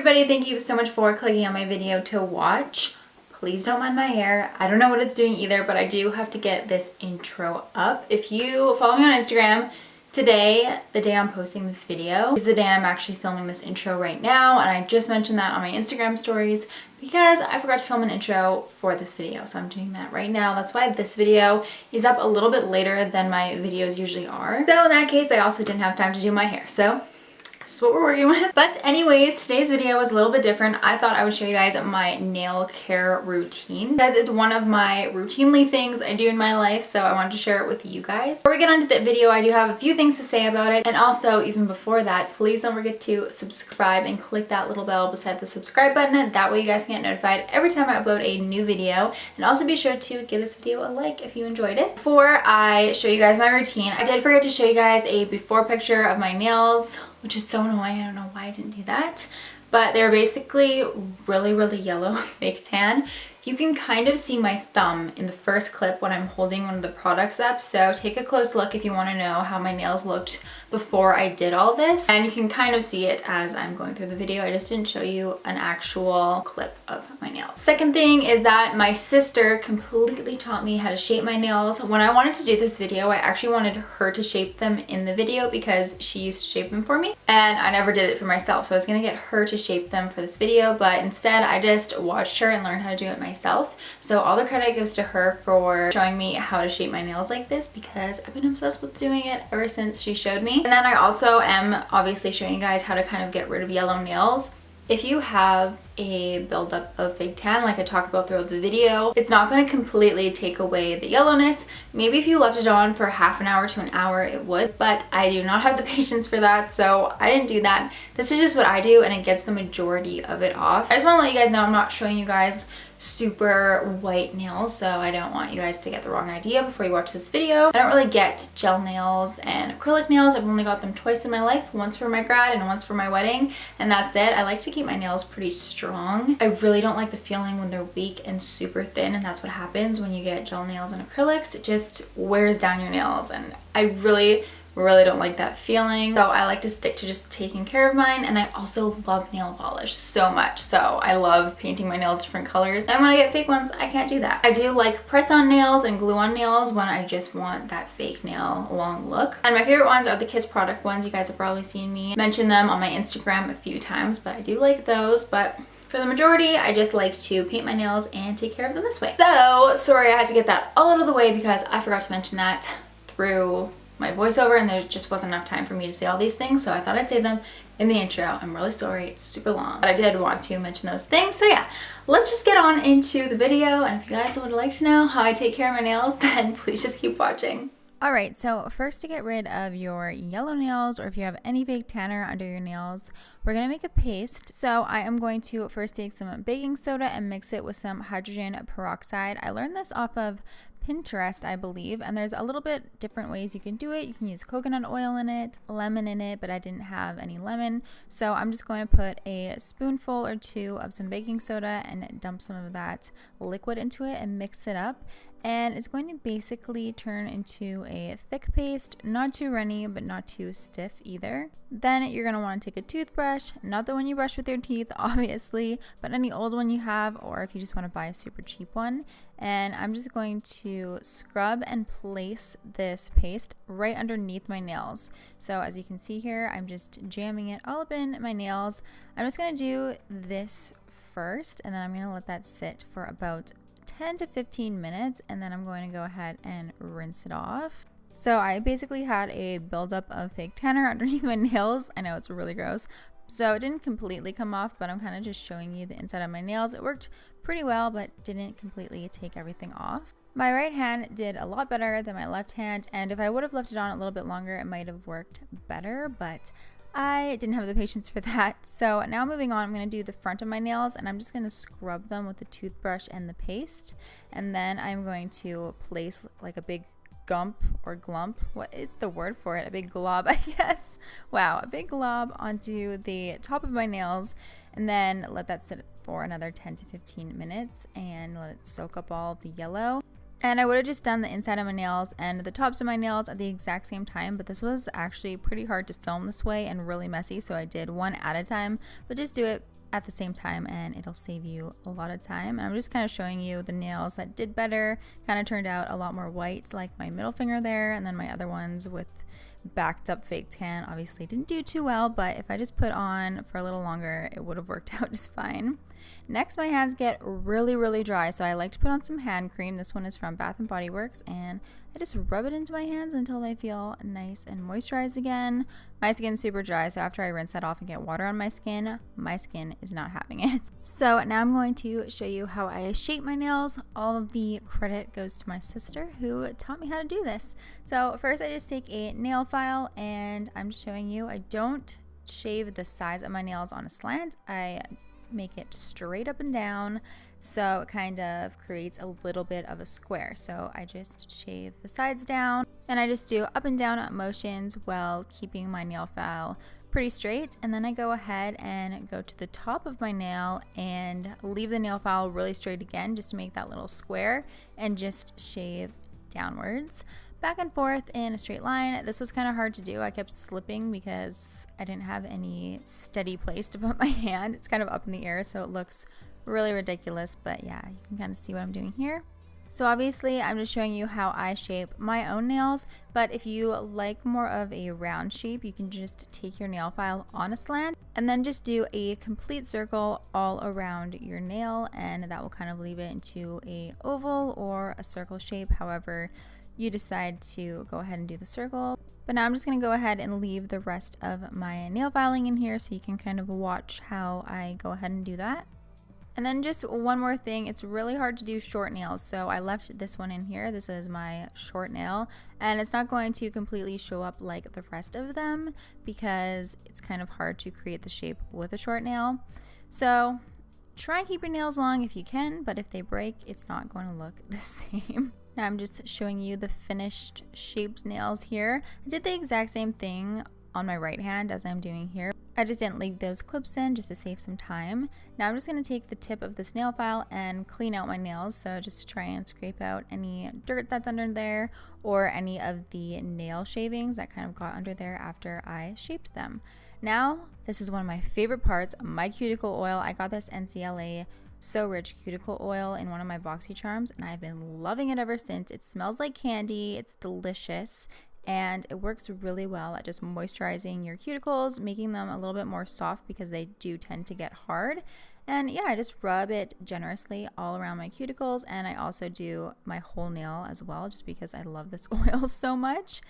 everybody, thank you so much for clicking on my video to watch. Please don't mind my hair. I don't know what it's doing either, but I do have to get this intro up. If you follow me on Instagram, today, the day I'm posting this video, is the day I'm actually filming this intro right now, and I just mentioned that on my Instagram stories because I forgot to film an intro for this video, so I'm doing that right now. That's why this video is up a little bit later than my videos usually are. So in that case, I also didn't have time to do my hair, so this is what we're working with. But anyways, today's video was a little bit different. I thought I would show you guys my nail care routine because it's one of my routinely things I do in my life, so I wanted to share it with you guys. Before we get onto the video, I do have a few things to say about it, and also even before that, please don't forget to subscribe and click that little bell beside the subscribe button. That way you guys can get notified every time I upload a new video, and also be sure to give this video a like if you enjoyed it. Before I show you guys my routine, I did forget to show you guys a before picture of my nails, which is so annoying. I don't know why I didn't do that, but they're basically really yellow fake tan. You can kind of see my thumb in the first clip when I'm holding one of the products up, so take a close look if you want to know how my nails looked before I did all this, and you can kind of see it as I'm going through the video. I just didn't show you an actual clip of my nails. Second thing is that my sister completely taught me how to shape my nails. When I wanted to do this video, I actually wanted her to shape them in the video because she used to shape them for me, and I never did it for myself, so I was gonna get her to shape them for this video, but instead I just watched her and learned how to do it myself. So all the credit goes to her for showing me how to shape my nails like this, because I've been obsessed with doing it ever since she showed me. And then I also am obviously showing you guys how to kind of get rid of yellow nails. If you have a buildup of fake tan like I talk about throughout the video, it's not going to completely take away the yellowness. Maybe if you left it on for half an hour to an hour it would, but I do not have the patience for that, so I didn't do that. This is just what I do, and it gets the majority of it off. I just want to let you guys know I'm not showing you guys super white nails, so I don't want you guys to get the wrong idea before you watch this video. I don't really get gel nails and acrylic nails. I've only got them twice in my life, once for my grad and once for my wedding, and that's it. I like to keep my nails pretty strong. I really don't like the feeling when they're weak and super thin, and that's what happens when you get gel nails and acrylics. It just wears down your nails, and I really don't like that feeling. So I like to stick to just taking care of mine, and I also love nail polish so much. So I love painting my nails different colors, and when I get fake ones, I can't do that. I do like press-on nails and glue-on nails when I just want that fake nail long look. And my favorite ones are the Kiss product ones. You guys have probably seen me mention them on my Instagram a few times, but I do like those. But for the majority, I just like to paint my nails and take care of them this way. So sorry I had to get that all out of the way because I forgot to mention that through my voiceover, and there just wasn't enough time for me to say all these things, so I thought I'd say them in the intro. I'm really sorry, it's super long, but I did want to mention those things. So yeah, let's just get on into the video, and if you guys would like to know how I take care of my nails, then please just keep watching. Alright, so first, to get rid of your yellow nails, or if you have any fake tanner under your nails, we're going to make a paste. So I am going to first take some baking soda and mix it with some hydrogen peroxide. I learned this off of Pinterest, I believe, and there's a little bit different ways you can do it. You can use coconut oil in it, lemon in it, but I didn't have any lemon, so I'm just going to put a spoonful or two of some baking soda and dump some of that liquid into it and mix it up. And it's going to basically turn into a thick paste, not too runny, but not too stiff either. Then you're going to want to take a toothbrush, not the one you brush with your teeth, obviously, but any old one you have, or if you just want to buy a super cheap one. And I'm just going to scrub and place this paste right underneath my nails. So as you can see here, I'm just jamming it all up in my nails. I'm just going to do this first, and then I'm going to let that sit for about 10 to 15 minutes, and then I'm going to go ahead and rinse it off. So I basically had a buildup of fake tanner underneath my nails. I know it's really gross. So it didn't completely come off, but I'm kind of just showing you the inside of my nails. It worked pretty well, but didn't completely take everything off. My right hand did a lot better than my left hand, and if I would have left it on a little bit longer, it might have worked better, but I didn't have the patience for that. So now moving on, I'm going to do the front of my nails, and I'm just going to scrub them with the toothbrush and the paste, and then I'm going to place like a big gump or glump, what is the word for it, a big glob, I guess. Wow, a big glob onto the top of my nails, and then let that sit for another 10 to 15 minutes and let it soak up all the yellow. And I would have just done the inside of my nails and the tops of my nails at the exact same time, but this was actually pretty hard to film this way and really messy, so I did one at a time. But just do it at the same time, and it'll save you a lot of time. And I'm just kind of showing you the nails that did better, kind of turned out a lot more white, like my middle finger there, and then my other ones with backed up fake tan obviously didn't do too well, but if I just put on for a little longer, it would have worked out just fine. Next, my hands get really dry, so I like to put on some hand cream. This one is from Bath & Body Works, and I just rub it into my hands until they feel nice and moisturized again. My skin's super dry, so after I rinse that off and get water on my skin is not having it. So now I'm going to show you how I shape my nails. All of the credit goes to my sister who taught me how to do this. So first I just take a nail file, and I'm just showing you I don't shave the sides of my nails on a slant. I make it straight up and down, so it kind of creates a little bit of a square. So I just shave the sides down, and I just do up and down motions while keeping my nail file pretty straight. And then I go ahead and go to the top of my nail and leave the nail file really straight again, just to make that little square, and just shave downwards, back and forth in a straight line. This was kind of hard to do. I kept slipping because I didn't have any steady place to put my hand. It's kind of up in the air, so it looks really ridiculous, but yeah, you can kind of see what I'm doing here. So obviously I'm just showing you how I shape my own nails, but if you like more of a round shape, you can just take your nail file on a slant and then just do a complete circle all around your nail, and that will kind of leave it into a oval or a circle shape, however you decide to go ahead and do the circle. But now I'm just going to go ahead and leave the rest of my nail filing in here so you can kind of watch how I go ahead and do that. And then just one more thing, it's really hard to do short nails, so I left this one in here. This is my short nail, and it's not going to completely show up like the rest of them because it's kind of hard to create the shape with a short nail. So try and keep your nails long if you can, but if they break, it's not going to look the same. Now I'm just showing you the finished shaped nails here. I did the exact same thing on my right hand as I'm doing here. I just didn't leave those clips in just to save some time. Now I'm just going to take the tip of this nail file and clean out my nails. So just try and scrape out any dirt that's under there or any of the nail shavings that kind of got under there after I shaped them. Now, this is one of my favorite parts, my cuticle oil. I got this NCLA So Rich cuticle oil in one of my BoxyCharms, and I've been loving it ever since. It smells like candy, it's delicious, and it works really well at just moisturizing your cuticles, making them a little bit more soft because they do tend to get hard. And yeah, I just rub it generously all around my cuticles, and I also do my whole nail as well just because I love this oil so much.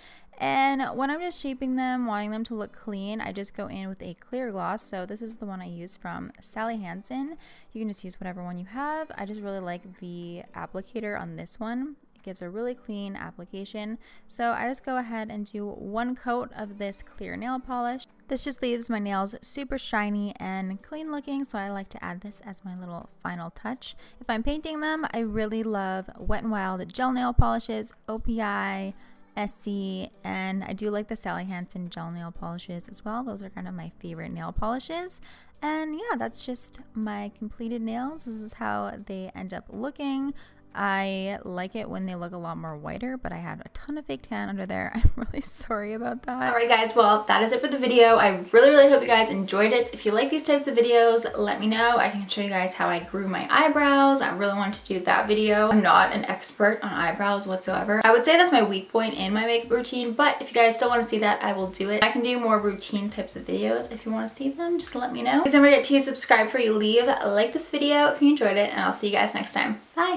And when I'm just shaping them, wanting them to look clean, I just go in with a clear gloss. So this is the one I use from Hansen. You can just use whatever one you have. I just really like the applicator on this one. It gives a really clean application. So I just go ahead and do one coat of this clear nail polish. This just leaves my nails super shiny and clean looking, so I like to add this as my little final touch. If I'm painting them, I really love Wet n Wild gel nail polishes, OPI, SC, and I do like the Sally Hansen gel nail polishes as well. Those are kind of my favorite nail polishes. And yeah, that's just my completed nails. This is how they end up looking. I like it when they look a lot more whiter, but I had a ton of fake tan under there. I'm really sorry about that. Alright guys, well that is it for the video. I really hope you guys enjoyed it. If you like these types of videos, let me know. I can show you guys how I grew my eyebrows. I really wanted to do that video. I'm not an expert on eyebrows whatsoever. I would say that's my weak point in my makeup routine, but if you guys still want to see that, I will do it. I can do more routine types of videos. If you want to see them, just let me know. Please don't forget to subscribe before you leave. Like this video if you enjoyed it, and I'll see you guys next time. Bye!